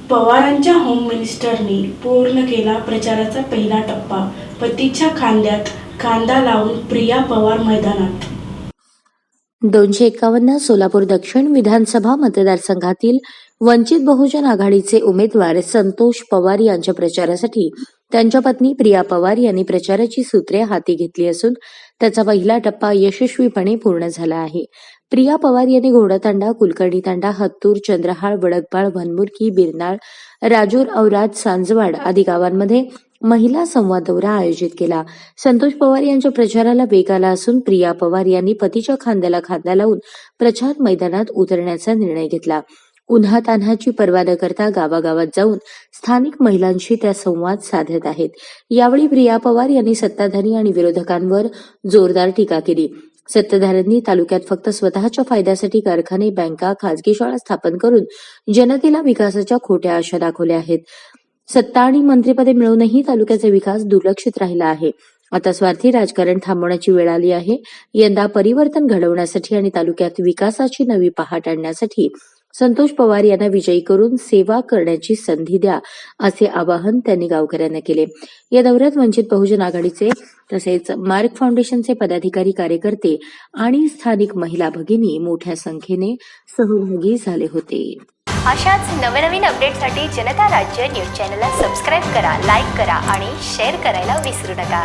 पवारांच्या होम मिनिस्टरनी पूर्ण केला प्रचाराचा पहिला टप्पा. पतीच्या खांद्यात खांदा लावून प्रिया पवार मैदानात. 251 सोलापूर दक्षिण विधानसभा मतदारसंघातील वंचित बहुजन आघाडीचे उमेदवार संतोष पवार यांच्या प्रचारासाठी त्यांच्या पत्नी प्रिया पवार यांनी प्रचाराची सूत्रे हाती घेतली असून त्याचा पहिला टप्पा यशस्वीपणे पूर्ण झाला आहे. प्रिया पवार यांनी घोडातांडा, कुलकर्णी तांडा, हत्तूर, चंद्रहाळ, वडकबाळ, भनमुरकी, बिरनाळ, राजूर, औराद, सांजवाड आदी गावांमध्ये महिला संवाद दौरा आयोजित केला. संतोष पवार यांच्या प्रचाराला वेग आला असून प्रिया पवार यांनी पतीच्या खांद्याला खांदा लावून प्रचार मैदानात उतरण्याचा निर्णय घेतला. उन्हातान्हाची पर्वा न करता गावागावात जाऊन स्थानिक महिलांशी त्या संवाद साधत आहेत. यावेळी प्रिया पवार यांनी सत्ताधारी आणि विरोधकांवर जोरदार टीका केली. सत्ताधाऱ्यांनी तालुक्यात फक्त स्वतःच्या फायद्यासाठी कारखाने, बँका, खासगी शाळा स्थापन करून जनतेला विकासाच्या खोट्या आशा दाखवल्या आहेत. सत्ता आणि मंत्रिपदे मिळूनही तालुक्याचा विकास दुर्लक्षित राहिला आहे. आता स्वार्थी राजकारण थांबवण्याची वेळ आली आहे. यंदा परिवर्तन घडवण्यासाठी आणि तालुक्यात विकासाची नवी पहाट आणण्यासाठी संतोष पवार यांना विजयी करून सेवा करण्याची संधी द्या, असे आवाहन त्यांनी गावकऱ्यांना केले. या दौऱ्यात वंचित बहुजन आघाडीचे तसेच मार्क फाउंडेशनचे पदाधिकारी, कार्यकर्ते आणि स्थानिक महिला भगिनी मोठ्या संख्येने सहभागी झाले होते. अशाच नवनवीन अपडेटसाठी जनता राज्य न्यूज चॅनलला सबस्क्राईब करा, लाईक करा आणि शेअर करायला विसरू नका.